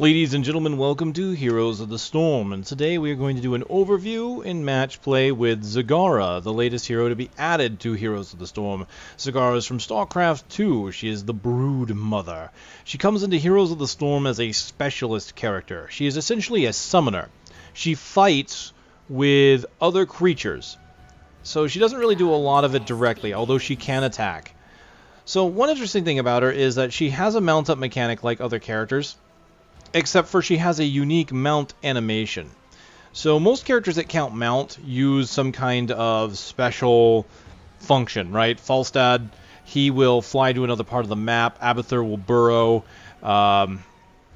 Ladies and gentlemen, welcome to Heroes of the Storm, and today we are going to do an overview and match play with Zagara, the latest hero to be added to Heroes of the Storm. Zagara is from StarCraft 2. She is the Brood Mother. She comes into Heroes of the Storm as a specialist character. She is essentially a summoner. She fights with other creatures, so she doesn't really do a lot of it directly, although she can attack. So one interesting thing about her is that she has a mount-up mechanic like other characters, except for she has a unique mount animation. So most characters that count mount use some kind of special function, right? Falstad, he will fly to another part of the map. Abathur will burrow.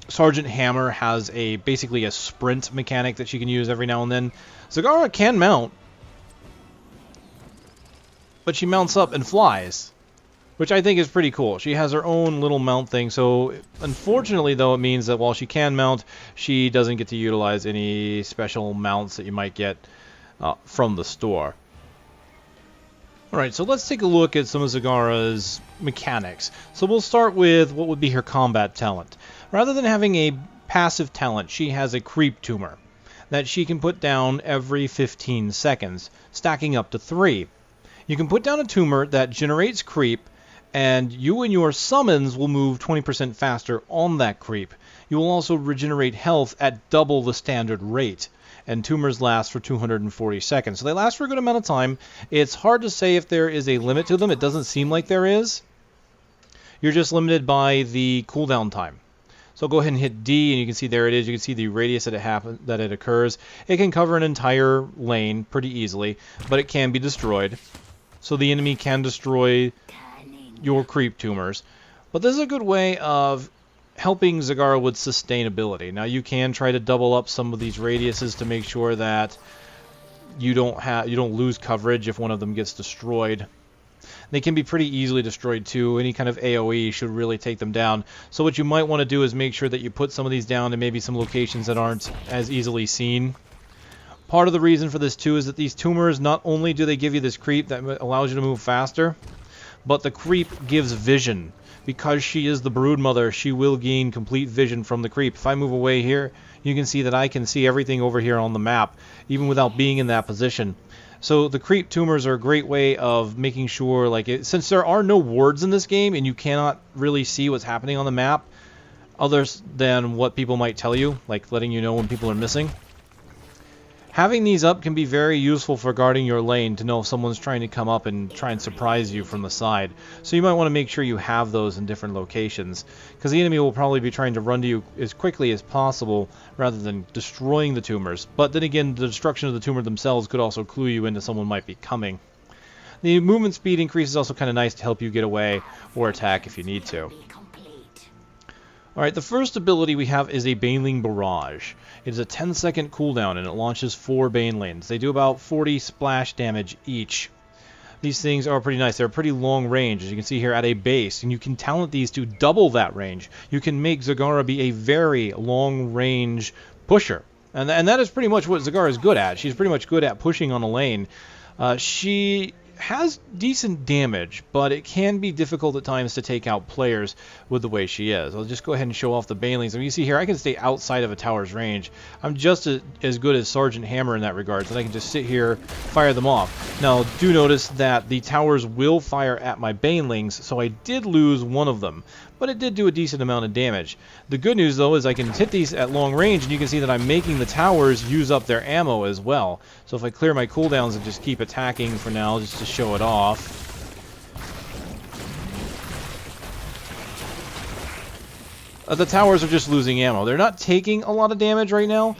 Sergeant Hammer has basically a sprint mechanic that she can use every now and then. Zagara can mount, but she mounts up and flies, which I think is pretty cool. She has her own little mount thing, so unfortunately, though, it means that while she can mount, she doesn't get to utilize any special mounts that you might get from the store. Alright, so let's take a look at some of Zagara's mechanics. So we'll start with what would be her combat talent. Rather than having a passive talent, she has a creep tumor that she can put down every 15 seconds, stacking up to 3. You can put down a tumor that generates creep, and you and your summons will move 20% faster on that creep. You will also regenerate health at double the standard rate, and tumors last for 240 seconds. So they last for a good amount of time. It's hard to say if there is a limit to them. It doesn't seem like there is. You're just limited by the cooldown time. So go ahead and hit D, and you can see there it is. You can see the radius that it occurs. It can cover an entire lane pretty easily, but it can be destroyed. So the enemy can destroy your creep tumors. But this is a good way of helping Zagara with sustainability. Now you can try to double up some of these radiuses to make sure that you don't lose coverage if one of them gets destroyed. They can be pretty easily destroyed too. Any kind of AoE should really take them down. So what you might want to do is make sure that you put some of these down in maybe some locations that aren't as easily seen. Part of the reason for this too is that these tumors, not only do they give you this creep that allows you to move faster, but the creep gives vision. Because she is the Brood Mother, she will gain complete vision from the creep. If I move away here, you can see that I can see everything over here on the map, even without being in that position. So the creep tumors are a great way of making sure, since there are no wards in this game, and you cannot really see what's happening on the map, other than what people might tell you, like letting you know when people are missing. Having these up can be very useful for guarding your lane to know if someone's trying to come up and try and surprise you from the side. So you might want to make sure you have those in different locations, because the enemy will probably be trying to run to you as quickly as possible rather than destroying the tumors. But then again, the destruction of the tumor themselves could also clue you into someone might be coming. The movement speed increase is also kind of nice to help you get away or attack if you need to. Alright, the first ability we have is a Baneling Barrage. It is a 10-second cooldown, and it launches 4 Banelings. They do about 40 splash damage each. These things are pretty nice. They're pretty long range, as you can see here, at a base, and you can talent these to double that range. You can make Zagara be a very long-range pusher, and that is pretty much what Zagara is good at. She's pretty much good at pushing on a lane. She has decent damage, but it can be difficult at times to take out players with the way she is. I'll just go ahead and show off the Banelings. And you see here, I can stay outside of a tower's range. I'm just as good as Sergeant Hammer in that regard, so I can just sit here, fire them off. Now, do notice that the towers will fire at my Banelings, so I did lose one of them, but it did do a decent amount of damage. The good news, though, is I can hit these at long range, and you can see that I'm making the towers use up their ammo as well. So if I clear my cooldowns and just keep attacking for now, just to show it off. The towers are just losing ammo. They're not taking a lot of damage right now,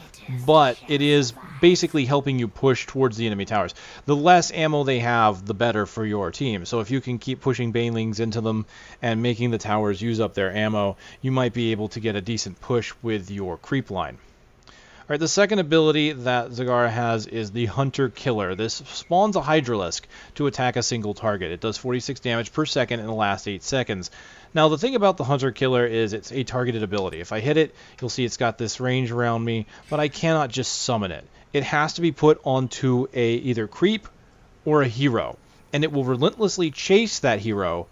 but it is basically helping you push towards the enemy towers. The less ammo they have, the better for your team. So if you can keep pushing Banelings into them and making the towers use up their ammo, you might be able to get a decent push with your creep line. Alright, the second ability that Zagara has is the Hunter Killer. This spawns a Hydralisk to attack a single target. It does 46 damage per second in the last 8 seconds. Now, the thing about the Hunter Killer is it's a targeted ability. If I hit it, you'll see it's got this range around me, but I cannot just summon it. It has to be put onto either creep or a hero, and it will relentlessly chase that hero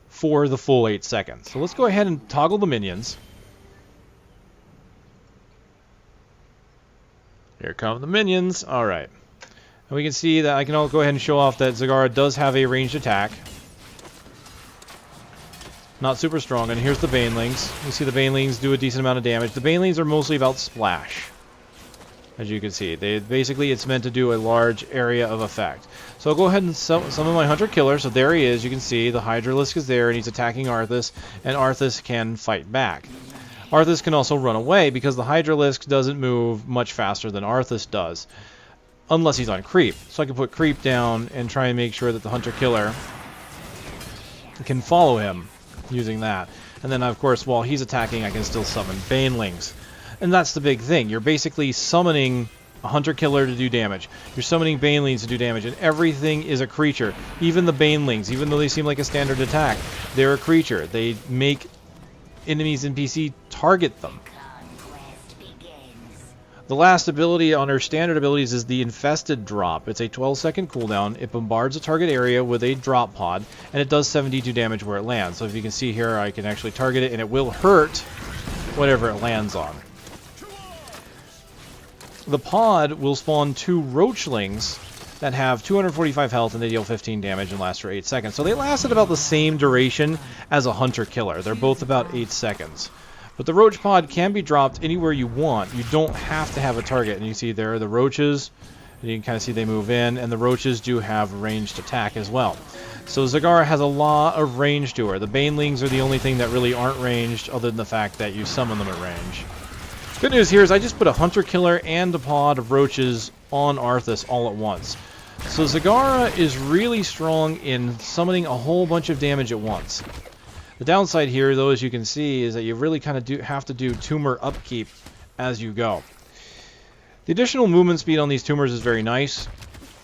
for the full 8 seconds. So let's go ahead and toggle the minions. Here come the minions. All right. And we can see that I can go ahead and show off that Zagara does have a ranged attack. Not super strong. And here's the Banelings. You see the Banelings do a decent amount of damage. The Banelings are mostly about splash, as you can see. Basically, it's meant to do a large area of effect. So I'll go ahead and summon my Hunter Killer. So there he is. You can see the Hydralisk is there, and he's attacking Arthas, and Arthas can fight back. Arthas can also run away because the Hydralisk doesn't move much faster than Arthas does, unless he's on creep. So I can put creep down and try and make sure that the Hunter Killer can follow him using that. And then, of course, while he's attacking, I can still summon Banelings. And that's the big thing. You're basically summoning a Hunter Killer to do damage. You're summoning Banelings to do damage, and everything is a creature. Even the Banelings, even though they seem like a standard attack, they're a creature. They make enemies NPC target them. The last ability on her standard abilities is the Infested Drop. It's a 12-second cooldown. It bombards a target area with a drop pod, and it does 72 damage where it lands. So if you can see here, I can actually target it, and it will hurt whatever it lands on. The pod will spawn 2 Roachlings that have 245 health, and they deal 15 damage and last for 8 seconds. So they last at about the same duration as a Hunter Killer. They're both about 8 seconds. But the Roach Pod can be dropped anywhere you want. You don't have to have a target. And you see there are the Roaches. And you can kind of see they move in. And the Roaches do have ranged attack as well. So Zagara has a lot of range to her. The Banelings are the only thing that really aren't ranged, other than the fact that you summon them at range. Good news here is I just put a Hunter Killer and a pod of Roaches on Arthas all at once. So Zagara is really strong in summoning a whole bunch of damage at once. The downside here, though, as you can see, is that you really kind of have to do tumor upkeep as you go. The additional movement speed on these tumors is very nice,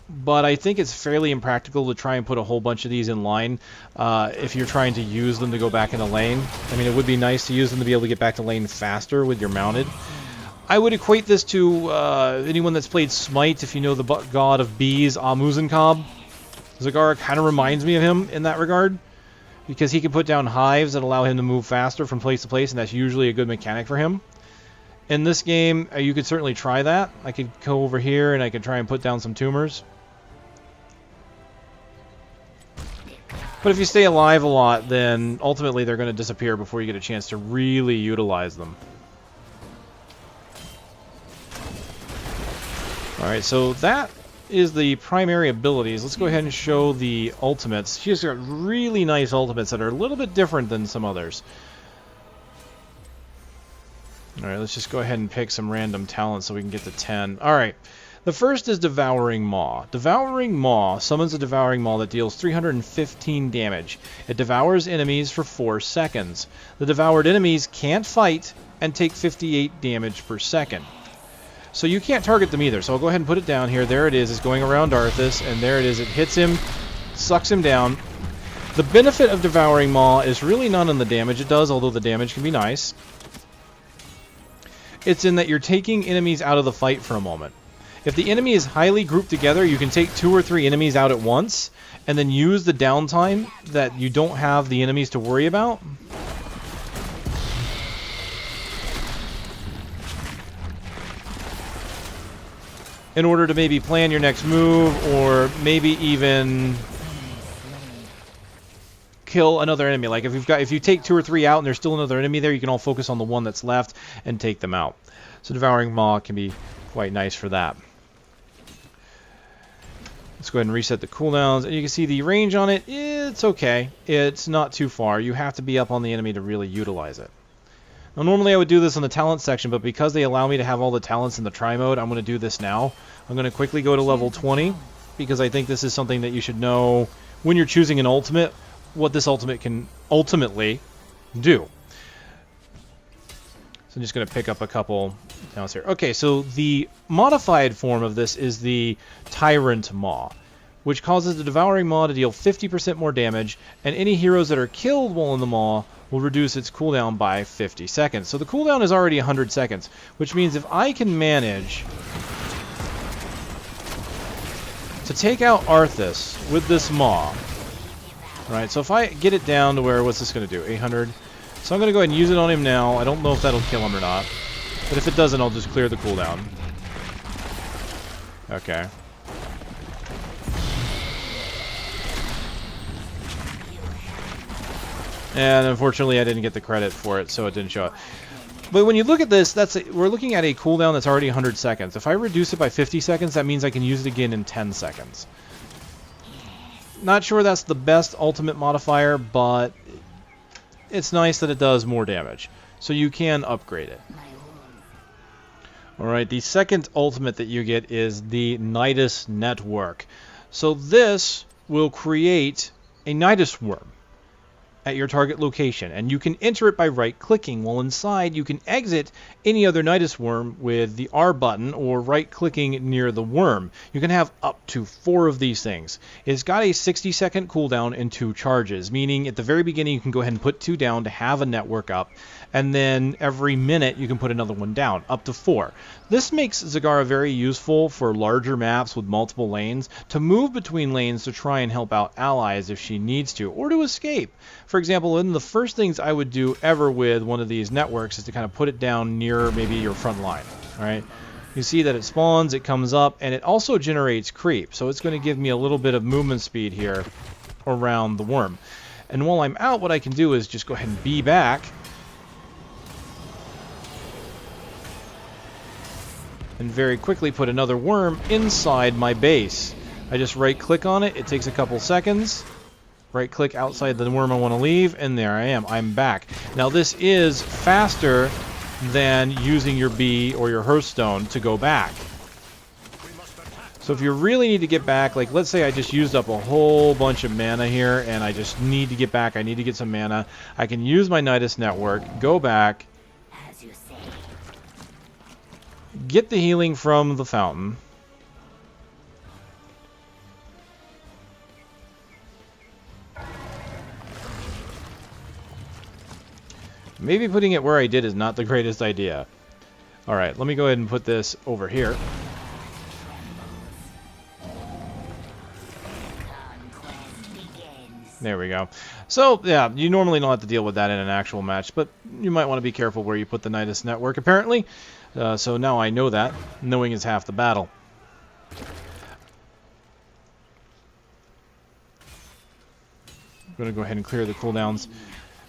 but I think it's fairly impractical to try and put a whole bunch of these in line if you're trying to use them to go back into lane. I mean, it would be nice to use them to be able to get back to lane faster with your mounted. I would equate this to anyone that's played Smite, if you know the god of bees, Amuzenkob. Zagara kind of reminds me of him in that regard, because he can put down hives that allow him to move faster from place to place, and that's usually a good mechanic for him. In this game, you could certainly try that. I could go over here and I could try and put down some tumors. But if you stay alive a lot, then ultimately they're going to disappear before you get a chance to really utilize them. Alright, so that is the primary abilities. Let's go ahead and show the ultimates. She's got really nice ultimates that are a little bit different than some others. Alright, let's just go ahead and pick some random talents so we can get to 10. Alright, the first is Devouring Maw. Devouring Maw summons a Devouring Maw that deals 315 damage. It devours enemies for 4 seconds. The devoured enemies can't fight and take 58 damage per second. So you can't target them either. So I'll go ahead and put it down here. There it is. It's going around Arthas, and there it is. It hits him, sucks him down. The benefit of Devouring Maw is really not in the damage it does, although the damage can be nice. It's in that you're taking enemies out of the fight for a moment. If the enemy is highly grouped together, you can take 2 or 3 enemies out at once, and then use the downtime that you don't have the enemies to worry about. In order to maybe plan your next move, or maybe even kill another enemy. Like if you take 2 or 3 out and there's still another enemy there, you can all focus on the one that's left and take them out. So Devouring Maw can be quite nice for that. Let's go ahead and reset the cooldowns, and you can see the range on it. It's okay. It's not too far. You have to be up on the enemy to really utilize it. Now, normally I would do this in the talent section, but because they allow me to have all the talents in the try mode, I'm going to do this now. I'm going to quickly go to level 20, because I think this is something that you should know when you're choosing an ultimate, what this ultimate can ultimately do. So I'm just going to pick up a couple talents here. Okay, so the modified form of this is the Tyrant Maw, which causes the Devouring Maw to deal 50% more damage, and any heroes that are killed while in the Maw will reduce its cooldown by 50 seconds. So the cooldown is already 100 seconds, which means if I can manage to take out Arthas with this Maw, right? So if I get it down to where, what's this going to do? 800. So I'm going to go ahead and use it on him now. I don't know if that'll kill him or not, but if it doesn't, I'll just clear the cooldown. Okay. And unfortunately I didn't get the credit for it, so it didn't show it. But when you look at this, we're looking at a cooldown that's already 100 seconds. If I reduce it by 50 seconds, that means I can use it again in 10 seconds. Not sure that's the best ultimate modifier, but it's nice that it does more damage. So you can upgrade it. Alright, the second ultimate that you get is the Nydus network. So this will create a Nydus worm at your target location, and you can enter it by right-clicking. While inside, you can exit any other Nydus worm with the R button or right-clicking near the worm. You can have up to 4 of these things. It's got a 60-second cooldown and 2 charges, meaning at the very beginning you can go ahead and put 2 down to have a network up, and then every minute you can put another one down, up to 4. This makes Zagara very useful for larger maps with multiple lanes, to move between lanes to try and help out allies if she needs to, or to escape. For example, one of the first things I would do ever with one of these networks is to kind of put it down near maybe your front line. All right? You see that it spawns, it comes up, and it also generates creep, so it's going to give me a little bit of movement speed here around the worm. And while I'm out, what I can do is just go ahead and be back, and very quickly put another worm inside my base. I just right-click on it, it takes a couple seconds, right-click outside the worm I want to leave, and there I am. I'm back. Now this is faster than using your bee or your hearthstone to go back. So if you really need to get back, like let's say I just used up a whole bunch of mana here, and I just need to get back, I need to get some mana, I can use my Nydus network, go back, get the healing from the fountain, maybe putting it where I did is not the greatest idea. Alright, let me go ahead and put this over here. There we go. So, yeah, you normally don't have to deal with that in an actual match, but you might want to be careful where you put the Nydus network, apparently. So now I know that. Knowing is half the battle. I'm going to go ahead and clear the cooldowns.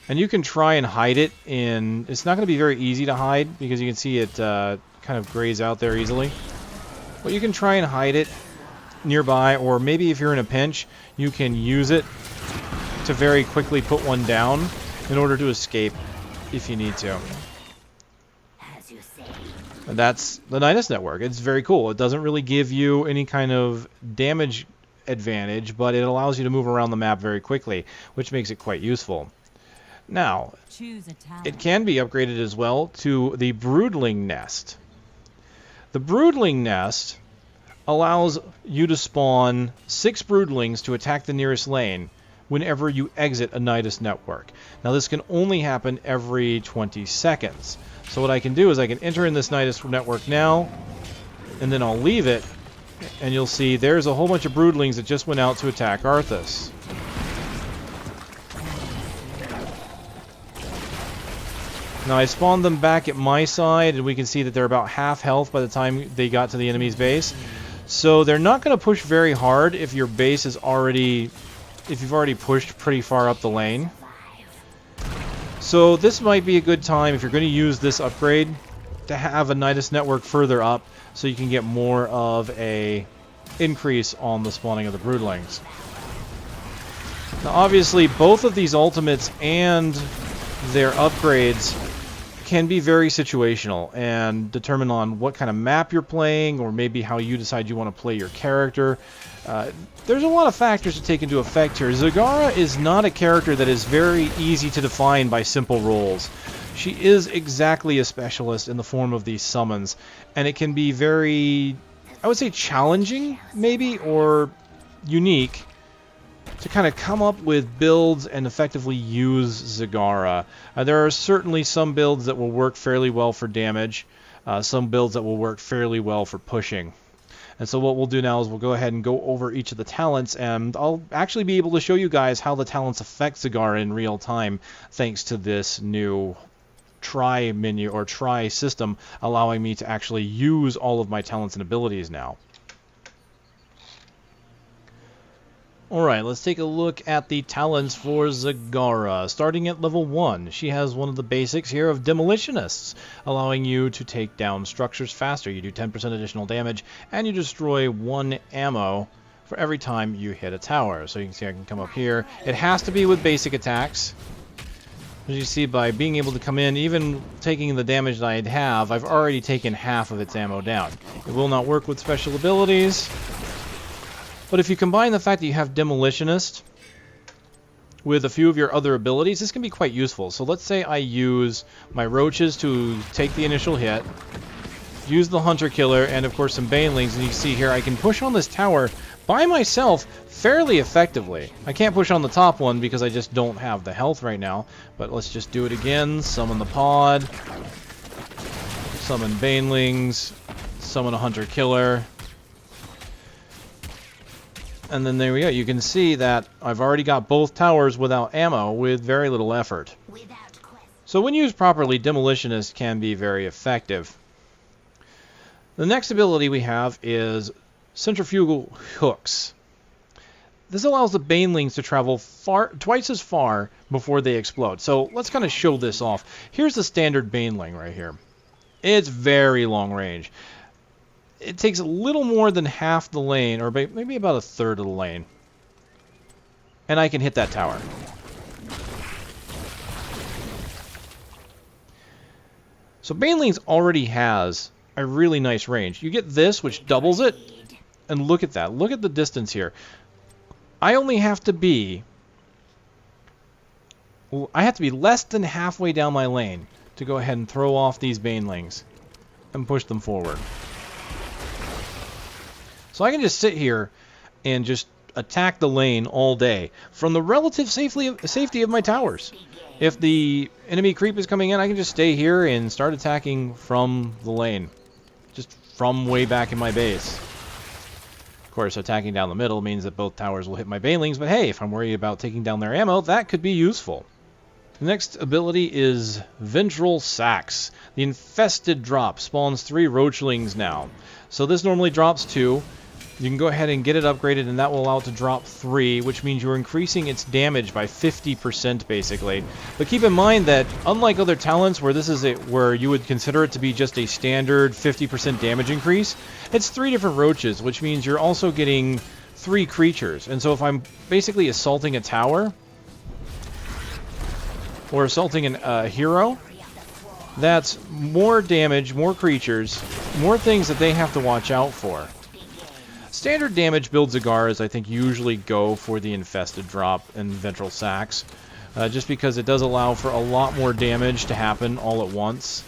And you can try and hide it in... It's not going to be very easy to hide, because you can see it kind of grays out there easily. But you can try and hide it nearby, or maybe if you're in a pinch, you can use it to very quickly put one down in order to escape if you need to. And that's the Nydus network. It's very cool. It doesn't really give you any kind of damage advantage, but it allows you to move around the map very quickly, which makes it quite useful. Now, it can be upgraded as well to the Broodling Nest. The Broodling Nest allows you to spawn 6 broodlings to attack the nearest lane whenever you exit a Nydus network. Now this can only happen every 20 seconds. So what I can do is I can enter in this Nydus network now, and then I'll leave it, and you'll see there's a whole bunch of broodlings that just went out to attack Arthas. Now I spawned them back at my side, and we can see that they're about half health by the time they got to the enemy's base. So they're not going to push very hard if your base is already, if you've already pushed pretty far up the lane. So this might be a good time, if you're going to use this upgrade, to have a Nydus network further up so you can get more of a increase on the spawning of the broodlings. Now obviously both of these ultimates and their upgrades can be very situational and determine on what kind of map you're playing, or maybe how you decide you want to play your character. There's a lot of factors to take into effect here. Zagara is not a character that is very easy to define by simple rolls. She is exactly a specialist in the form of these summons, and it can be very, I would say, challenging, maybe, or unique to kind of come up with builds and effectively use Zagara. There are certainly some builds that will work fairly well for damage, some builds that will work fairly well for pushing. And so what we'll do now is we'll go ahead and go over each of the talents, and I'll actually be able to show you guys how the talents affect Zagara in real time, thanks to this new try menu or try system, allowing me to actually use all of my talents and abilities now. Alright, let's take a look at the talents for Zagara. Starting at level 1, she has one of the basics here of Demolitionists, allowing you to take down structures faster. You do 10% additional damage, and you destroy 1 ammo for every time you hit a tower. So you can see I can come up here. It has to be with basic attacks. As you see, by being able to come in, even taking the damage that I'd have, I've already taken half of its ammo down. It will not work with special abilities. But if you combine the fact that you have Demolitionist with a few of your other abilities, this can be quite useful. So let's say I use my roaches to take the initial hit, use the Hunter Killer, and of course some Banelings, and you can see here I can push on this tower by myself fairly effectively. I can't push on the top one because I just don't have the health right now, but let's just do it again. Summon the pod, summon Banelings, summon a Hunter Killer. And then there we go. You can see that I've already got both towers without ammo with very little effort. So when used properly, Demolitionist can be very effective. The next ability we have is Centrifugal Hooks. This allows the Banelings to travel twice as far before they explode. So let's kind of show this off. Here's the standard Baneling right here. It's very long range. It takes a little more than half the lane, or maybe about a third of the lane. And I can hit that tower. So Banelings already has a really nice range. You get this, which doubles it, and look at that. Look at the distance here. I only have to be... I have to be less than halfway down my lane to go ahead and throw off these Banelings and push them forward. So I can just sit here and just attack the lane all day from the relative safety of my towers. If the enemy creep is coming in, I can just stay here and start attacking from the lane. Just from way back in my base. Of course, attacking down the middle means that both towers will hit my Banelings, but hey, if I'm worried about taking down their ammo, that could be useful. The next ability is Ventral Sacs. The Infested drop spawns 3 Roachlings now. So this normally drops 2. You can go ahead and get it upgraded, and that will allow it to drop 3, which means you're increasing its damage by 50% basically. But keep in mind that unlike other talents where this is where you would consider it to be just a standard 50% damage increase, it's 3 different roaches, which means you're also getting 3 creatures. And so if I'm basically assaulting a tower or assaulting a hero, that's more damage, more creatures, more things that they have to watch out for. Standard damage build Zagaras, I think, usually go for the Infested drop and Ventral Sacs, just because it does allow for a lot more damage to happen all at once.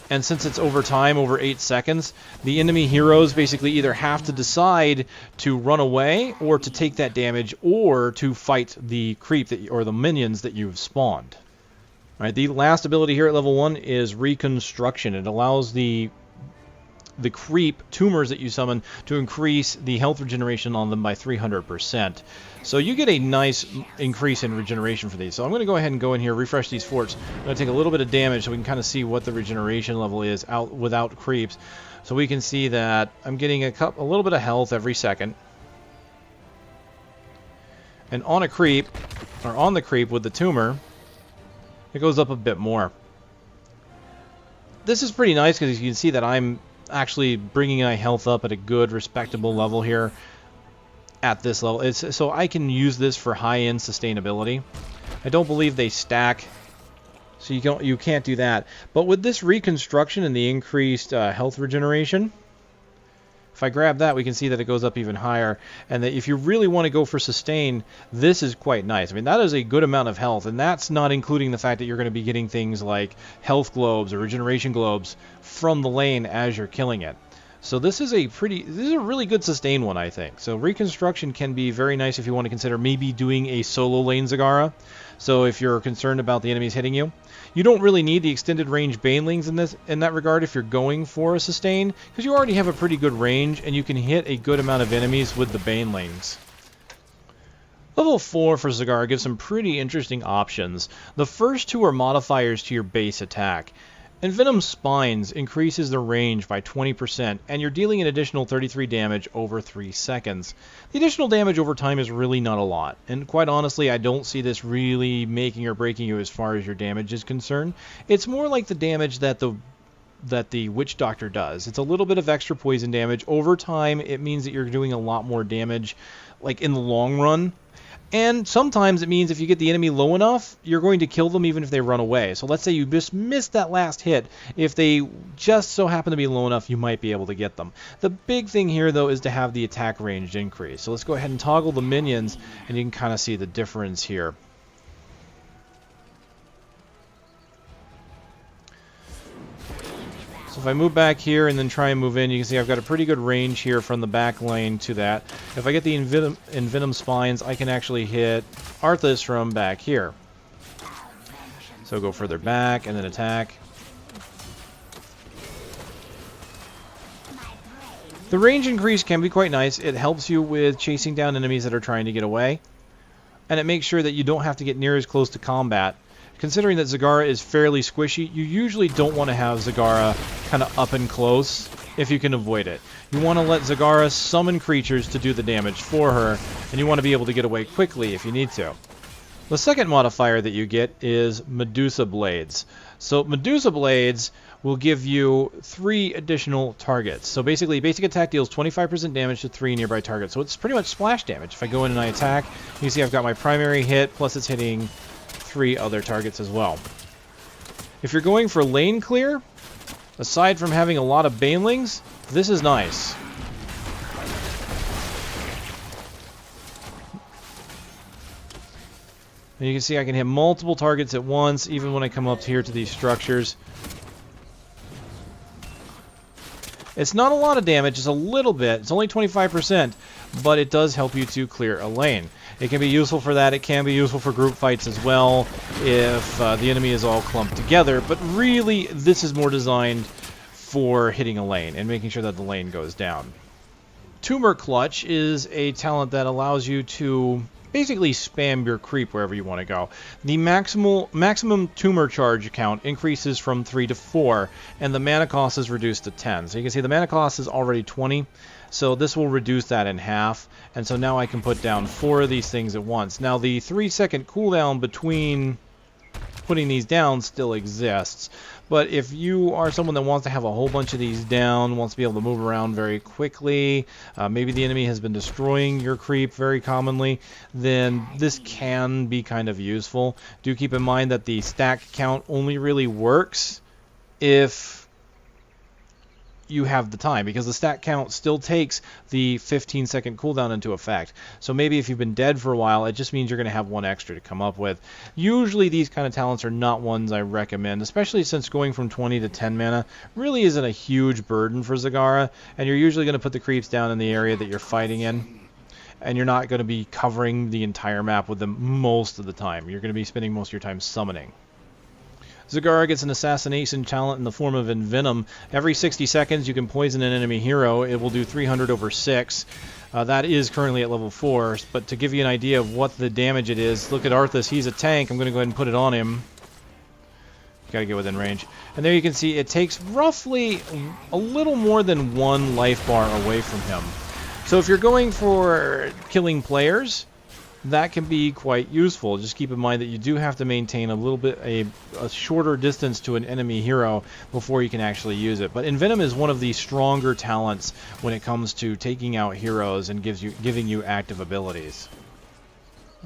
And since it's over time, over 8 seconds, the enemy heroes basically either have to decide to run away or to take that damage or to fight the creep or the minions that you've spawned. All right, the last ability here at level 1 is Reconstruction. It allows the creep tumors that you summon to increase the health regeneration on them by 300%. So you get a nice increase in regeneration for these. So I'm going to go ahead and go in here, refresh these forts. I'm going to take a little bit of damage so we can kind of see what the regeneration level is out without creeps. So we can see that I'm getting a little bit of health every second. And on a creep, or on the creep with the tumor, it goes up a bit more. This is pretty nice because you can see that I'm actually bringing my health up at a good, respectable level here at this level. So I can use this for high-end sustainability. I don't believe they stack, so you can't do that. But with this Reconstruction and the increased health regeneration, if I grab that, we can see that it goes up even higher. And that if you really want to go for sustain, this is quite nice. I mean, that is a good amount of health, and that's not including the fact that you're going to be getting things like health globes or regeneration globes from the lane as you're killing it. So this is a really good sustain one, I think. So Reconstruction can be very nice if you want to consider maybe doing a solo lane Zagara. So if you're concerned about the enemies hitting you, you don't really need the extended range Banelings in that regard if you're going for a sustain, because you already have a pretty good range and you can hit a good amount of enemies with the Banelings. Level 4 for Zagara gives some pretty interesting options. The first 2 are modifiers to your base attack. Envenom's Spines increases the range by 20%, and you're dealing an additional 33 damage over 3 seconds. The additional damage over time is really not a lot, and quite honestly, I don't see this really making or breaking you as far as your damage is concerned. It's more like the damage that the Witch Doctor does. It's a little bit of extra poison damage. Over time, it means that you're doing a lot more damage, like in the long run. And sometimes it means if you get the enemy low enough, you're going to kill them even if they run away. So let's say you just missed that last hit. If they just so happen to be low enough, you might be able to get them. The big thing here, though, is to have the attack range increase. So let's go ahead and toggle the minions, and you can kind of see the difference here. So if I move back here and then try and move in, you can see I've got a pretty good range here from the back lane to that. If I get the Envenom Spines, I can actually hit Arthas from back here. So go further back and then attack. The range increase can be quite nice. It helps you with chasing down enemies that are trying to get away. And it makes sure that you don't have to get near as close to combat. Considering that Zagara is fairly squishy, you usually don't want to have Zagara kind of up and close if you can avoid it. You want to let Zagara summon creatures to do the damage for her, and you want to be able to get away quickly if you need to. The second modifier that you get is Medusa Blades. So Medusa Blades will give you 3 additional targets. So basically, basic attack deals 25% damage to 3 nearby targets. So it's pretty much splash damage. If I go in and I attack, you see I've got my primary hit, plus it's hitting 3 other targets as well. If you're going for lane clear, aside from having a lot of banelings, this is nice. And you can see I can hit multiple targets at once, even when I come up here to these structures. It's not a lot of damage, it's a little bit. It's only 25%, but it does help you to clear a lane. It can be useful for that. It can be useful for group fights as well if the enemy is all clumped together. But really, this is more designed for hitting a lane and making sure that the lane goes down. Tumor Clutch is a talent that allows you to basically spam your creep wherever you want to go. The maximum tumor charge count increases from 3 to 4, and the mana cost is reduced to 10. So you can see the mana cost is already 20, so this will reduce that in half, and so now I can put down 4 of these things at once. Now the 3-second cooldown between putting these down still exists, but if you are someone that wants to have a whole bunch of these down, wants to be able to move around very quickly, maybe the enemy has been destroying your creep very commonly, then this can be kind of useful. Do keep in mind that the stack count only really works if you have the time, because the stat count still takes the 15-second cooldown into effect. So maybe if you've been dead for a while, it just means you're going to have 1 extra to come up with. Usually these kind of talents are not ones I recommend, especially since going from 20 to 10 mana really isn't a huge burden for Zagara, and you're usually going to put the creeps down in the area that you're fighting in, and you're not going to be covering the entire map with them most of the time. You're going to be spending most of your time summoning. Zagara gets an assassination talent in the form of Envenom. Every 60 seconds you can poison an enemy hero. It will do 300 over 6. That is currently at level 4, but to give you an idea of what the damage it is, look at Arthas. He's a tank. I'm going to go ahead and put it on him. Gotta get within range. And there you can see it takes roughly a little more than 1 life bar away from him. So if you're going for killing players, that can be quite useful. Just keep in mind that you do have to maintain a little bit a shorter distance to an enemy hero before you can actually use it. But Envenom is one of the stronger talents when it comes to taking out heroes and giving you active abilities.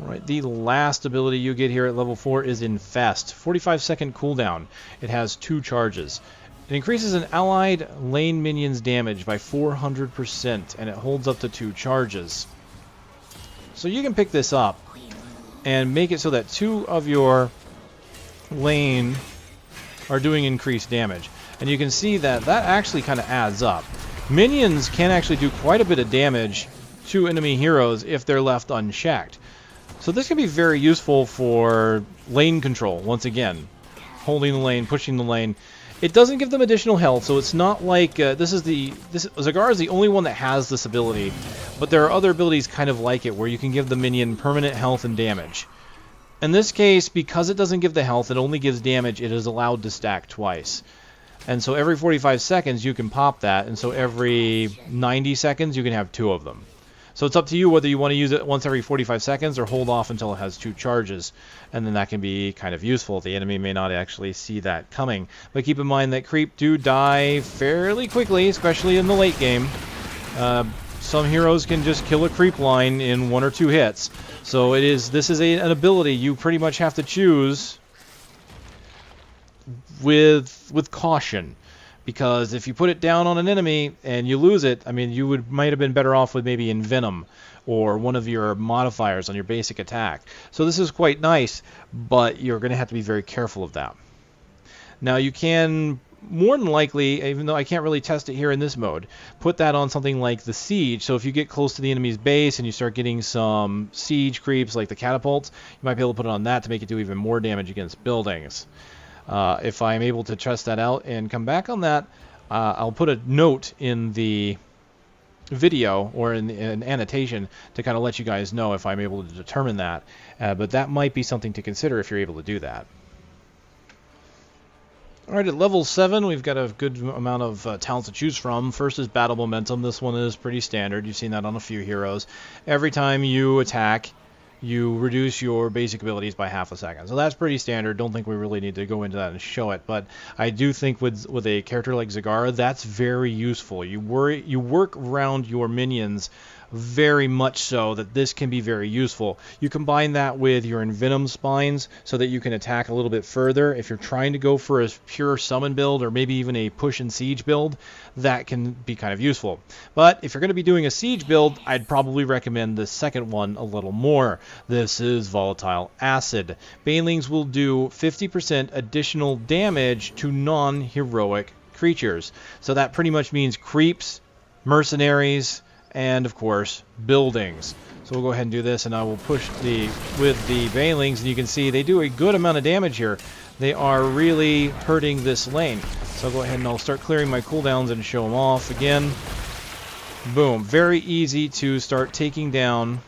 Alright, the last ability you get here at level 4 is Infest. 45-second cooldown. It has 2 charges. It increases an allied lane minion's damage by 400%, and it holds up to 2 charges. So you can pick this up and make it so that 2 of your lane are doing increased damage. And you can see that that actually kind of adds up. Minions can actually do quite a bit of damage to enemy heroes if they're left unchecked. So this can be very useful for lane control, once again. Holding the lane, pushing the lane. It doesn't give them additional health, so it's not like Zagara is the only one that has this ability, but there are other abilities kind of like it where you can give the minion permanent health and damage. In this case, because it doesn't give the health, it only gives damage, it is allowed to stack twice. And so every 45 seconds you can pop that, and so every 90 seconds you can have 2 of them. So it's up to you whether you want to use it once every 45 seconds or hold off until it has 2 charges. And then that can be kind of useful. The enemy may not actually see that coming. But keep in mind that creep do die fairly quickly, especially in the late game. Some heroes can just kill a creep line in 1 or 2 hits. So this is an ability you pretty much have to choose with caution. Because if you put it down on an enemy and you lose it, I mean, you might have been better off with maybe Envenom or one of your modifiers on your basic attack. So this is quite nice, but you're going to have to be very careful of that. Now you can more than likely, even though I can't really test it here in this mode, put that on something like the siege. So if you get close to the enemy's base and you start getting some siege creeps like the catapults, you might be able to put it on that to make it do even more damage against buildings. If I'm able to test that out and come back on that, I'll put a note in the video or in an annotation to kind of let you guys know if I'm able to determine that. But that might be something to consider if you're able to do that. Alright, at level 7, we've got a good amount of talents to choose from. First is Battle Momentum. This one is pretty standard. You've seen that on a few heroes. Every time you attack, you reduce your basic abilities by half a second. So that's pretty standard. Don't think we really need to go into that and show it. But I do think with a character like Zagara, that's very useful. You work around your minions very much so that this can be very useful. You combine that with your Envenom spines so that you can attack a little bit further. If you're trying to go for a pure summon build or maybe even a push and siege build, that can be kind of useful. But if you're going to be doing a siege build, I'd probably recommend the second one a little more. This is Volatile Acid. Banelings will do 50% additional damage to non-heroic creatures. So that pretty much means creeps, mercenaries, and of course buildings. So we'll go ahead and do this, and I will push with the Banelings, and you can see they do a good amount of damage here. They are really hurting this lane. So I'll go ahead and I'll start clearing my cooldowns and show them off again. Boom. Very easy to start taking down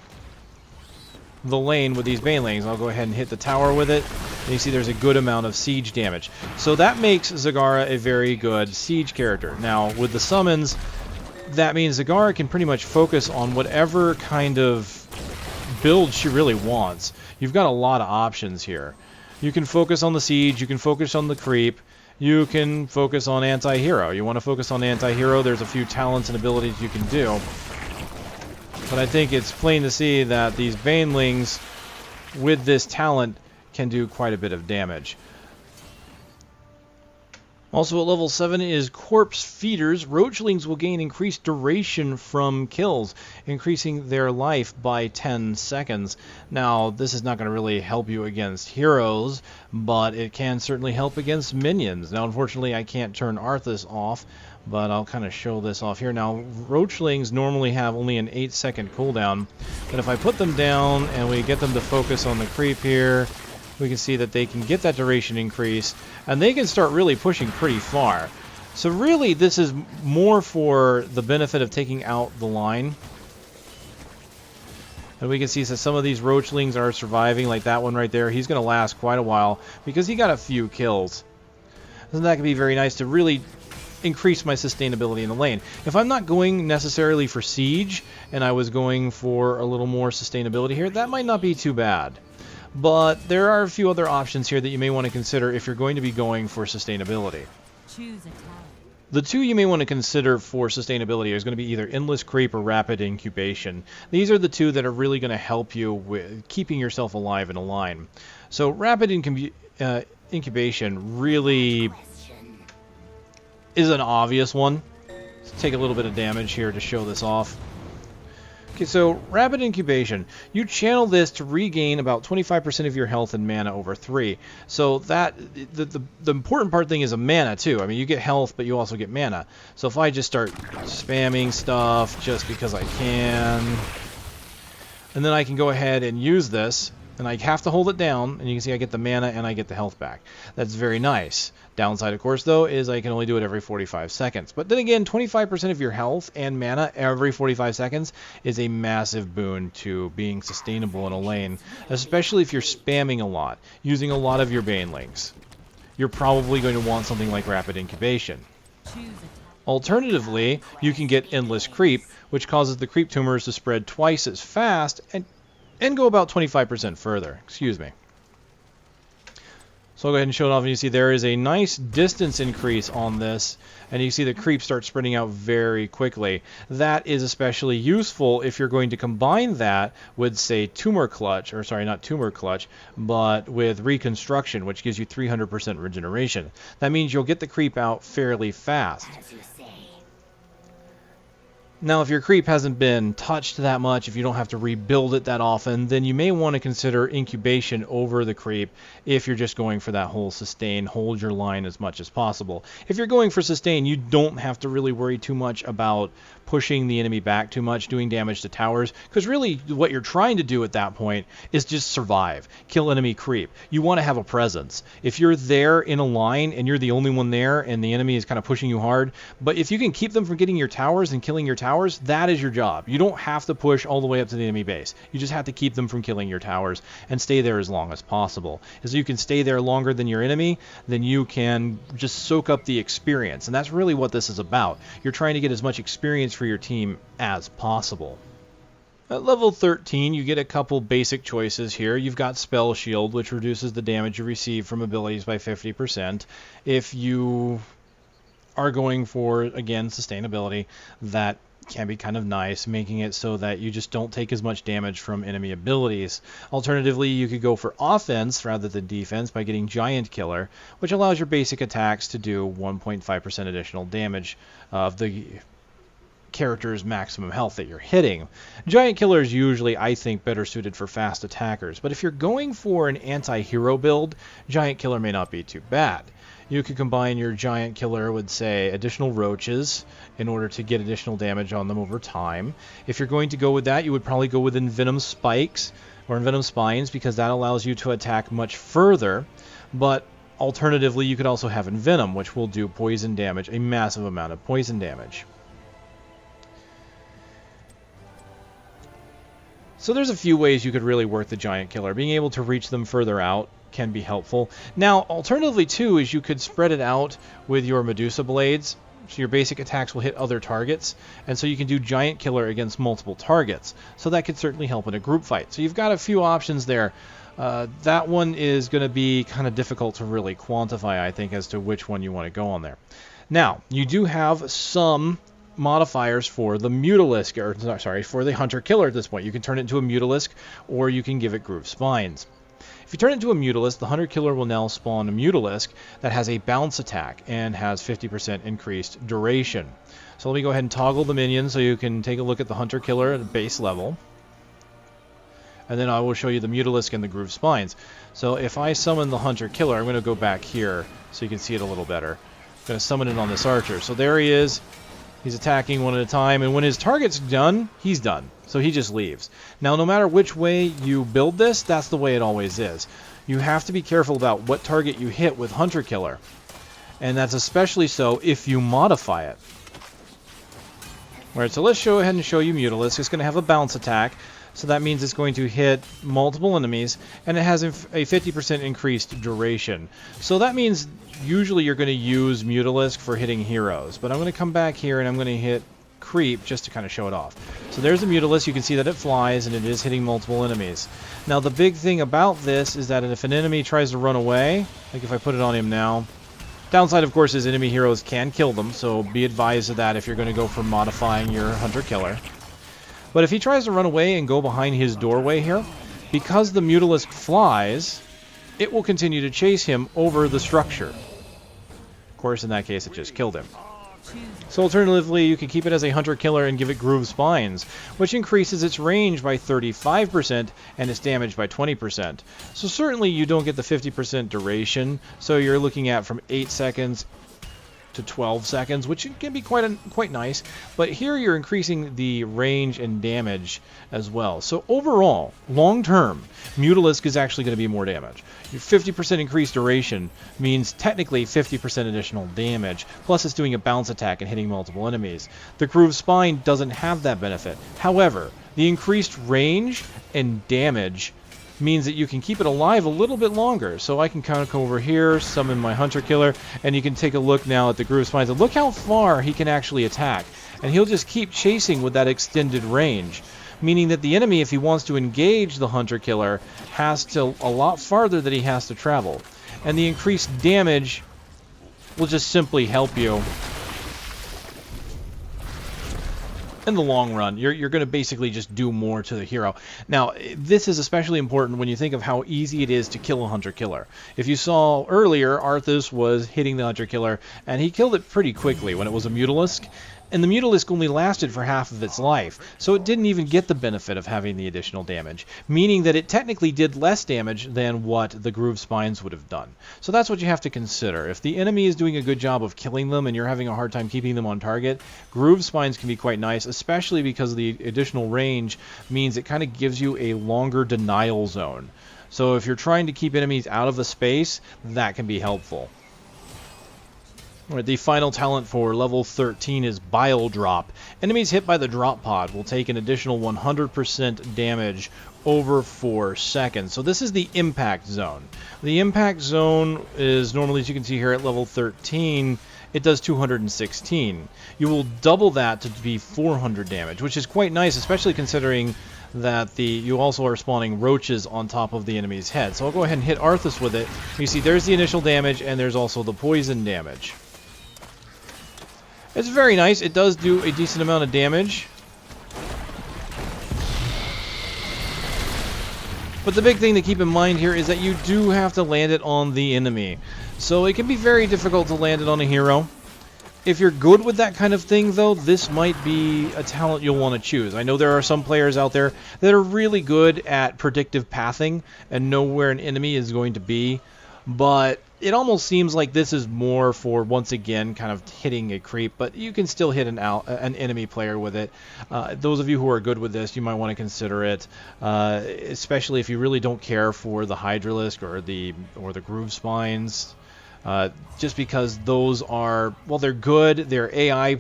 the lane with these Banelings. I'll go ahead and hit the tower with it. And you see there's a good amount of siege damage. So that makes Zagara a very good siege character. Now with the summons, that means Zagara can pretty much focus on whatever kind of build she really wants. You've got a lot of options here. You can focus on the siege, you can focus on the creep, you can focus on anti-hero. You want to focus on anti-hero, there's a few talents and abilities you can do. But I think it's plain to see that these Banelings with this talent can do quite a bit of damage. Also at level 7 is Corpse Feeders. Roachlings will gain increased duration from kills, increasing their life by 10 seconds. Now, this is not going to really help you against heroes, but it can certainly help against minions. Now, unfortunately, I can't turn Arthas off, but I'll kind of show this off here. Now, Roachlings normally have only an 8-second cooldown, but if I put them down and we get them to focus on the creep here, we can see that they can get that duration increase, and they can start really pushing pretty far. So really, this is more for the benefit of taking out the line. And we can see that some of these Roachlings are surviving, like that one right there. He's going to last quite a while because he got a few kills. Isn't that going to be very nice to really increase my sustainability in the lane? If I'm not going necessarily for siege, and I was going for a little more sustainability here, that might not be too bad. But there are a few other options here that you may want to consider if you're going to be going for sustainability. Choose a talent. The two you may want to consider for sustainability is going to be either Endless Creep or Rapid Incubation. These are the two that are really going to help you with keeping yourself alive in a line. So Rapid Incubation really is an obvious one. Let's take a little bit of damage here to show this off. Okay, so Rapid Incubation, you channel this to regain about 25% of your health and mana over 3. So that the important part thing is a mana too. I mean, you get health, but you also get mana. So if I just start spamming stuff just because I can, and then I can go ahead and use this, and I have to hold it down, and you can see I get the mana and I get the health back. That's very nice. Downside, of course, though, is I can only do it every 45 seconds. But then again, 25% of your health and mana every 45 seconds is a massive boon to being sustainable in a lane, especially if you're spamming a lot, using a lot of your Banelings. you're probably going to want something like Rapid Incubation. Alternatively, you can get Endless Creep, which causes the creep tumors to spread twice as fast and go about 25% further. Excuse me. So I'll go ahead and show it off, and you see there is a nice distance increase on this, and you see the creep start spreading out very quickly. That is especially useful if you're going to combine that with, say, Tumor Clutch, or sorry, not Tumor Clutch, but with Reconstruction, which gives you 300% regeneration. That means you'll get the creep out fairly fast. Now, if your creep hasn't been touched that much, if you don't have to rebuild it that often, then you may want to consider incubation over the creep if you're just going for that whole sustain, hold your line as much as possible. If you're going for sustain, you don't have to really worry too much about pushing the enemy back too much, doing damage to towers, because really what you're trying to do at that point is just survive, kill enemy creep. You want to have a presence. If you're there in a line and you're the only one there and the enemy is kind of pushing you hard, but if you can keep them from getting your towers and killing your towers, that is your job. You don't have to push all the way up to the enemy base. You just have to keep them from killing your towers and stay there as long as possible. As you can stay there longer than your enemy, then you can just soak up the experience, and that's really what this is about. You're trying to get as much experience for your team as possible. At level 13, you get a couple basic choices here. You've got Spell Shield, which reduces the damage you receive from abilities by 50%. If you are going for, again, sustainability, that can be kind of nice, making it so that you just don't take as much damage from enemy abilities. Alternatively, you could go for offense rather than defense by getting Giant Killer, which allows your basic attacks to do 1.5% additional damage of the character's maximum health that you're hitting. Giant Killer is usually, I think, better suited for fast attackers, but if you're going for an anti-hero build, Giant Killer may not be too bad. You could combine your Giant Killer with, say, additional roaches in order to get additional damage on them over time. If you're going to go with that, you would probably go with Envenom Spikes or Envenom Spines, because that allows you to attack much further. But alternatively, you could also have Envenom, which will do poison damage, a massive amount of poison damage. So there's a few ways you could really work the Giant Killer. Being able to reach them further out can be helpful. Now, alternatively too, is you could spread it out with your Medusa Blades, so your basic attacks will hit other targets, and so you can do Giant Killer against multiple targets. So that could certainly help in a group fight. So you've got a few options there. That one is going to be kind of difficult to really quantify, I think, as to which one you want to go on there. Now, you do have some modifiers for the Mutalisk, or sorry, for the Hunter Killer at this point. You can turn it into a Mutalisk, or you can give it Groove Spines. If you turn it into a Mutalisk, the Hunter Killer will now spawn a Mutalisk that has a bounce attack and has 50% increased duration. So let me go ahead and toggle the minion so you can take a look at the Hunter Killer at base level. And then I will show you the Mutalisk and the Groove Spines. So if I summon the Hunter Killer, I'm going to go back here so you can see it a little better. I'm going to summon it on this archer. So there he is. He's attacking one at a time, and when his target's done, he's done. So he just leaves. Now, no matter which way you build this, that's the way it always is. You have to be careful about what target you hit with Hunter Killer. And that's especially so if you modify it. Alright, so let's go ahead and show you Mutalisk. It's going to have a bounce attack. So that means it's going to hit multiple enemies, and it has a 50% increased duration. So that means usually you're going to use Mutalisk for hitting heroes. But I'm going to come back here and I'm going to hit Creep just to kind of show it off. So there's the Mutalisk. You can see that it flies and it is hitting multiple enemies. Now the big thing about this is that if an enemy tries to run away, like if I put it on him now, downside of course is enemy heroes can kill them, so be advised of that if you're going to go for modifying your Hunter Killer. But if he tries to run away and go behind his doorway here, because the Mutalisk flies, it will continue to chase him over the structure. Of course, in that case, it just killed him. So alternatively, you can keep it as a Hunter Killer and give it Groove Spines, which increases its range by 35% and its damage by 20%. So certainly you don't get the 50% duration, so you're looking at from 8 seconds to 12 seconds, which can be quite nice, but here you're increasing the range and damage as well. So overall, long term, Mutalisk is actually going to be more damage. Your 50% increased duration means technically 50% additional damage, plus it's doing a bounce attack and hitting multiple enemies. The Groove Spine doesn't have that benefit. However, the increased range and damage means that you can keep it alive a little bit longer. So I can kind of come over here, summon my Hunter Killer, and you can take a look now at the Groove Spines, and look how far he can actually attack. And he'll just keep chasing with that extended range, meaning that the enemy, if he wants to engage the Hunter Killer, has to a lot farther that he has to travel. And the increased damage will just simply help you in the long run. You're going to basically just do more to the hero. Now, this is especially important when you think of how easy it is to kill a Hunter Killer. If you saw earlier, Arthas was hitting the Hunter Killer, and he killed it pretty quickly when it was a Mutalisk. And the Mutalisk only lasted for half of its life, so it didn't even get the benefit of having the additional damage, meaning that it technically did less damage than what the Groove Spines would have done. So that's what you have to consider. If the enemy is doing a good job of killing them and you're having a hard time keeping them on target, Groove Spines can be quite nice, especially because the additional range means it kind of gives you a longer denial zone. So if you're trying to keep enemies out of the space, that can be helpful. Alright, the final talent for level 13 is Bile Drop. Enemies hit by the drop pod will take an additional 100% damage over 4 seconds. So this is the impact zone. The impact zone is normally, as you can see here, at level 13, it does 216. You will double that to be 400 damage, which is quite nice, especially considering that you also are spawning roaches on top of the enemy's head. So I'll go ahead and hit Arthas with it. You see there's the initial damage, and there's also the poison damage. It's very nice. It does do a decent amount of damage. But the big thing to keep in mind here is that you do have to land it on the enemy. So it can be very difficult to land it on a hero. If you're good with that kind of thing, though, this might be a talent you'll want to choose. I know there are some players out there that are really good at predictive pathing and know where an enemy is going to be. But it almost seems like this is more for, once again, kind of hitting a creep, but you can still hit an enemy player with it. Those of you who are good with this, you might want to consider it, especially if you really don't care for the Hydralisk or the Groove Spines, just because those are, well, they're good, they're AI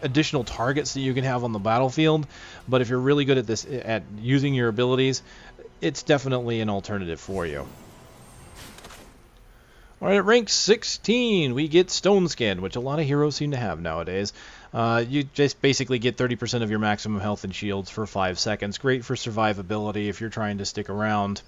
additional targets that you can have on the battlefield, but if you're really good at this, at using your abilities, it's definitely an alternative for you. Alright, at rank 16, we get Stone Skin, which a lot of heroes seem to have nowadays. You just basically get 30% of your maximum health and shields for 5 seconds. Great for survivability if you're trying to stick around.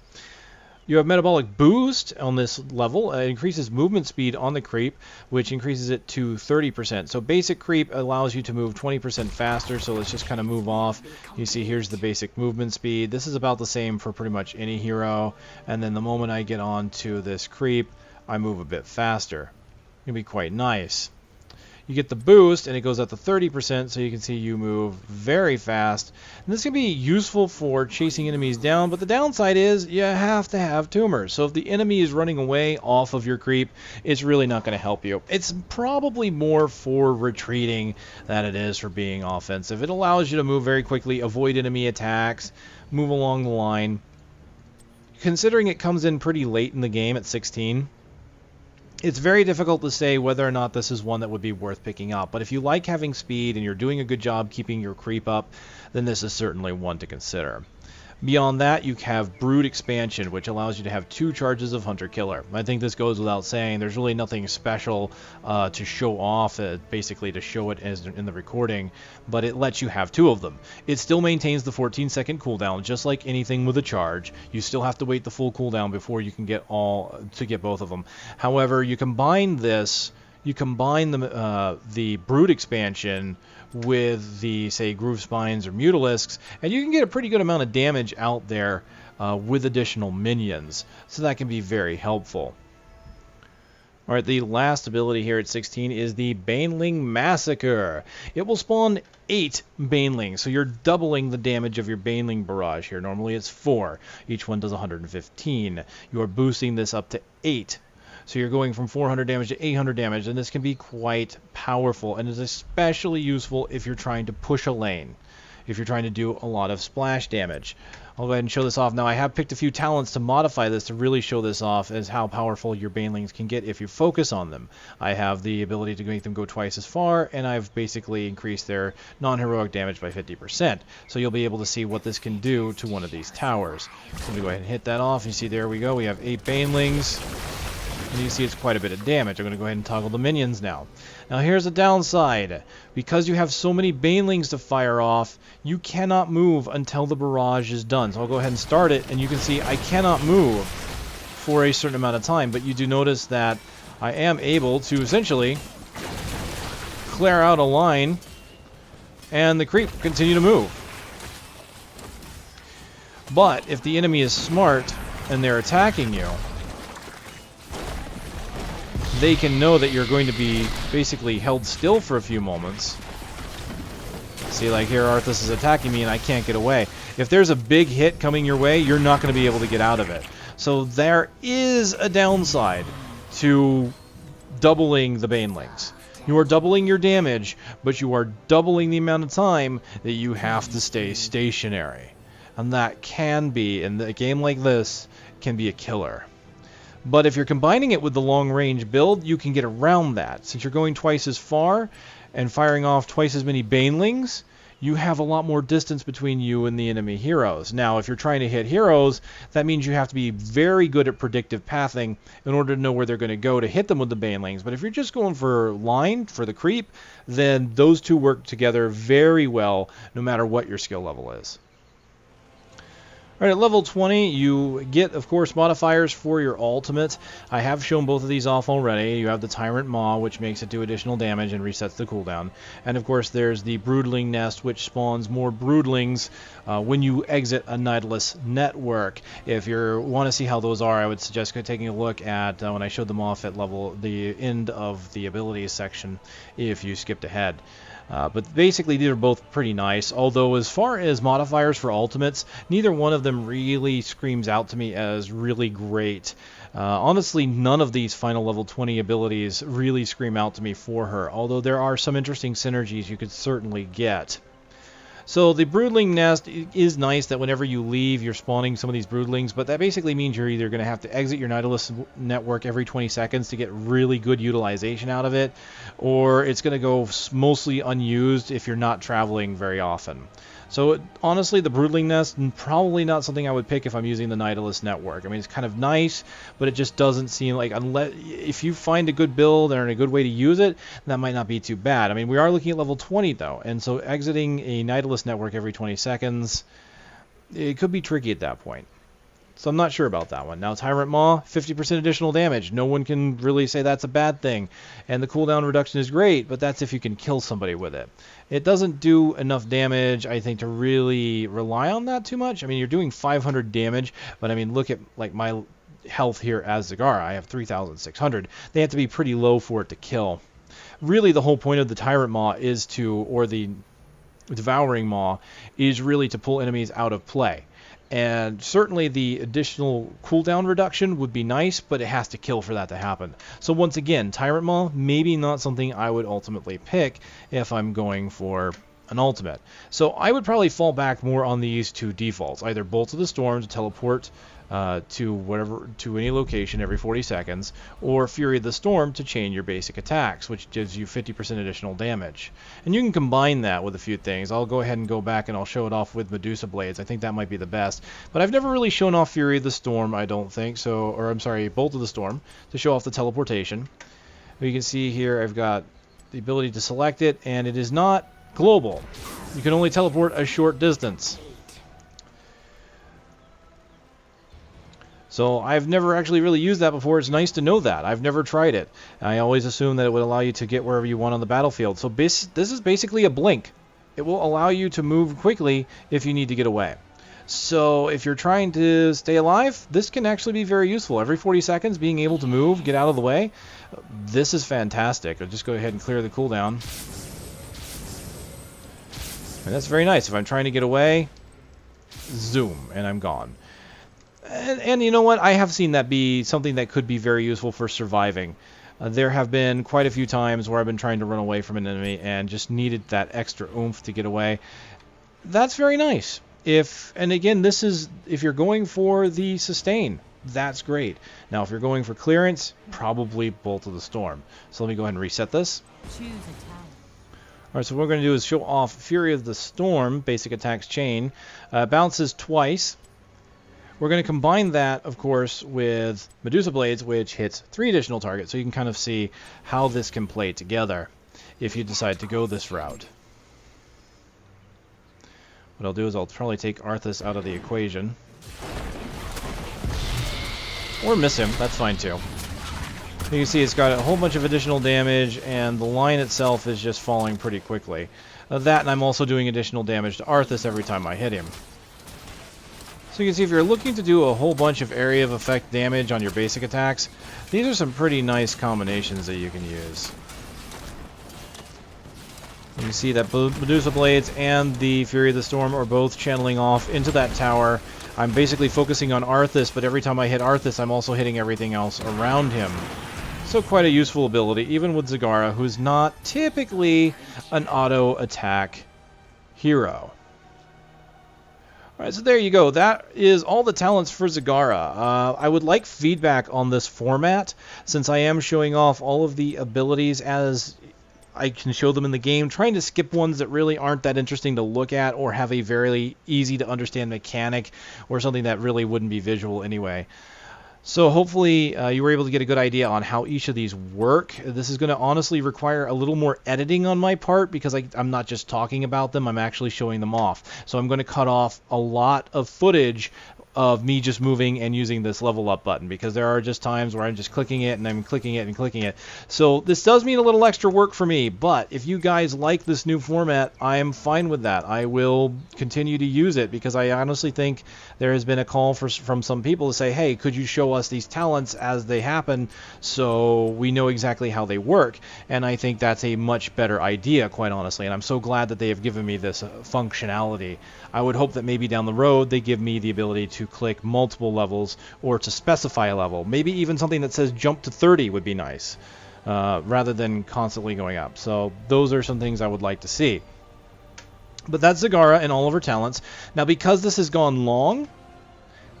You have Metabolic Boost on this level. It increases movement speed on the creep, which increases it to 30%. So basic creep allows you to move 20% faster, so let's just kind of move off. You see here's the basic movement speed. This is about the same for pretty much any hero. And then the moment I get onto this creep, I move a bit faster. It can be quite nice. You get the boost, and it goes up to 30%, so you can see you move very fast. And this can be useful for chasing enemies down, but the downside is you have to have tumors. So if the enemy is running away off of your creep, it's really not going to help you. It's probably more for retreating than it is for being offensive. It allows you to move very quickly, avoid enemy attacks, move along the line. Considering it comes in pretty late in the game at 16, it's very difficult to say whether or not this is one that would be worth picking up. But if you like having speed and you're doing a good job keeping your creep up, then this is certainly one to consider. Beyond that, you have Brood Expansion, which allows you to have 2 charges of Hunter Killer. I think this goes without saying. There's really nothing special to show off, basically to show it as in the recording, but it lets you have 2 of them. It still maintains the 14-second cooldown, just like anything with a charge. You still have to wait the full cooldown before you can get both of them. However, you combine this. You combine the Brood Expansion with the, say, Groove Spines or Mutalisks, and you can get a pretty good amount of damage out there with additional minions. So that can be very helpful. Alright, the last ability here at 16 is the Baneling Massacre. It will spawn 8 Banelings, so you're doubling the damage of your Baneling barrage here. Normally it's 4. Each one does 115. You are boosting this up to 8. So you're going from 400 damage to 800 damage, and this can be quite powerful, and is especially useful if you're trying to push a lane. if you're trying to do a lot of splash damage. I'll go ahead and show this off. Now, I have picked a few talents to modify this to really show this off as how powerful your banelings can get if you focus on them. I have the ability to make them go twice as far, and I've basically increased their non-heroic damage by 50%. So you'll be able to see what this can do to one of these towers. So I'm going to go ahead and hit that off. You see, there we go. We have 8 banelings. And you see it's quite a bit of damage. I'm going to go ahead and toggle the minions now. Now here's the downside. Because you have so many banelings to fire off, you cannot move until the barrage is done. So I'll go ahead and start it, and you can see I cannot move for a certain amount of time. But you do notice that I am able to essentially clear out a line, and the creep continue to move. But if the enemy is smart and they're attacking you, they can know that you're going to be basically held still for a few moments. See, like here, Arthas is attacking me and I can't get away. If there's a big hit coming your way, you're not going to be able to get out of it. So there is a downside to doubling the banelings. You are doubling your damage, but you are doubling the amount of time that you have to stay stationary. And that can be, in a game like this, can be a killer. But if you're combining it with the long-range build, you can get around that. Since you're going twice as far and firing off twice as many banelings, you have a lot more distance between you and the enemy heroes. Now, if you're trying to hit heroes, that means you have to be very good at predictive pathing in order to know where they're going to go to hit them with the banelings. But if you're just going for line, for the creep, then those two work together very well, no matter what your skill level is. Alright, at level 20, you get, of course, modifiers for your ultimate. I have shown both of these off already. You have the Tyrant Maw, which makes it do additional damage and resets the cooldown. And, of course, there's the Broodling Nest, which spawns more broodlings when you exit a Nydus network. If you want to see how those are, I would suggest taking a look at when I showed them off at the end of the abilities section if you skipped ahead. But basically, these are both pretty nice, although as far as modifiers for ultimates, neither one of them really screams out to me as really great. Honestly, none of these final level 20 abilities really scream out to me for her, although there are some interesting synergies you could certainly get. So the Broodling Nest is nice that whenever you leave, you're spawning some of these broodlings, but that basically means you're either going to have to exit your Nydus network every 20 seconds to get really good utilization out of it, or it's going to go mostly unused if you're not traveling very often. So honestly, the Broodling Nest, probably not something I would pick if I'm using the Nydus network. I mean, it's kind of nice, but it just doesn't seem like, unless if you find a good build and a good way to use it, that might not be too bad. I mean, we are looking at level 20 though, and so exiting a Nydus network every 20 seconds, it could be tricky at that point. So I'm not sure about that one. Now, Tyrant Maw, 50% additional damage. No one can really say that's a bad thing. And the cooldown reduction is great, but that's if you can kill somebody with it. It doesn't do enough damage, I think, to really rely on that too much. I mean, you're doing 500 damage, but I mean, look at like my health here as Zagara. I have 3,600. They have to be pretty low for it to kill. Really, the whole point of the Tyrant Maw is to, or the Devouring Maw, is really to pull enemies out of play. And certainly the additional cooldown reduction would be nice, but it has to kill for that to happen. So once again, Tyrant Maw, maybe not something I would ultimately pick if I'm going for an ultimate. So I would probably fall back more on these two defaults, either Bolt of the Storm to teleport to any location every 40 seconds, or Fury of the Storm to chain your basic attacks, which gives you 50% additional damage. And you can combine that with a few things. I'll go ahead and go back and I'll show it off with Medusa Blades. I think that might be the best. But I've never really shown off Fury of the Storm, I don't think. So, or I'm sorry, Bolt of the Storm to show off the teleportation. You can see here I've got the ability to select it, and it is not global. You can only teleport a short distance. So I've never actually really used that before. It's nice to know that. I've never tried it. I always assumed that it would allow you to get wherever you want on the battlefield. So this is basically a blink. It will allow you to move quickly if you need to get away. So if you're trying to stay alive, this can actually be very useful. Every 40 seconds, being able to move, get out of the way, this is fantastic. I'll just go ahead and clear the cooldown. And that's very nice. If I'm trying to get away, zoom, and I'm gone. And you know what? I have seen that be something that could be very useful for surviving. There have been quite a few times where I've been trying to run away from an enemy and just needed that extra oomph to get away. that's very nice. And again, this is if you're going for the sustain, that's great. Now, if you're going for clearance, probably Bolt of the Storm. So let me go ahead and reset this. Choose a tower. Alright, so what we're going to do is show off Fury of the Storm, basic attacks chain. Bounces twice. We're going to combine that, of course, with Medusa Blades, which hits 3 additional targets, so you can kind of see how this can play together if you decide to go this route. What I'll do is I'll probably take Arthas out of the equation. Or miss him, that's fine too. You can see it's got a whole bunch of additional damage, and the line itself is just falling pretty quickly. That, and I'm also doing additional damage to Arthas every time I hit him. So you can see if you're looking to do a whole bunch of area of effect damage on your basic attacks, these are some pretty nice combinations that you can use. You can see that Medusa Blades and the Fury of the Storm are both channeling off into that tower. I'm basically focusing on Arthas, but every time I hit Arthas, I'm also hitting everything else around him. So quite a useful ability, even with Zagara, who's not typically an auto-attack hero. Alright, so there you go. That is all the talents for Zagara. I would like feedback on this format, since I am showing off all of the abilities as I can show them in the game, trying to skip ones that really aren't that interesting to look at or have a very easy to understand mechanic or something that really wouldn't be visual anyway. So hopefully you were able to get a good idea on how each of these work. This is going to honestly require a little more editing on my part because I'm not just talking about them, I'm actually showing them off. So I'm going to cut off a lot of footage of me just moving and using this level up button, because there are just times where I'm just clicking it and I'm clicking it and clicking it. So this does mean a little extra work for me, but if you guys like this new format, I am fine with that. I will continue to use it because I honestly think there has been a call from some people to say, hey, could you show us these talents as they happen so we know exactly how they work? And I think that's a much better idea, quite honestly, and I'm so glad that they have given me this functionality. I would hope that maybe down the road they give me the ability to click multiple levels or to specify a level. Maybe even something that says jump to 30 would be nice, rather than constantly going up. So those are some things I would like to see. But that's Zagara and all of her talents. Now, because this has gone long,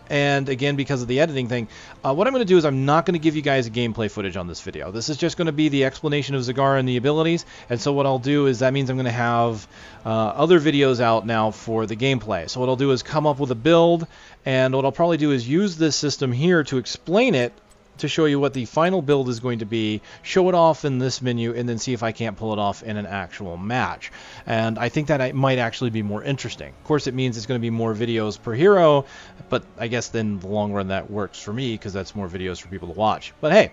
and again because of the editing thing, what I'm going to do is I'm not going to give you guys a gameplay footage on this video. This is just going to be the explanation of Zagara and the abilities, and so what I'll do is that means I'm going to have other videos out now for the gameplay. So what I'll do is come up with a build, and what I'll probably do is use this system here to explain it, to show you what the final build is going to be, show it off in this menu, and then see if I can't pull it off in an actual match. And I think that might actually be more interesting. Of course, it means it's going to be more videos per hero, but I guess then in the long run that works for me because that's more videos for people to watch. But hey,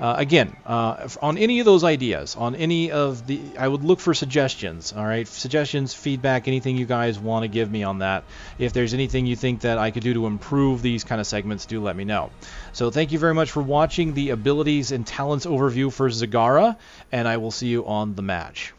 again, on any of those ideas, on any of the, I would look for suggestions, all right? Suggestions, feedback, anything you guys want to give me on that. If there's anything you think that I could do to improve these kind of segments, do let me know. So thank you very much for watching the abilities and talents overview for Zagara, and I will see you on the match.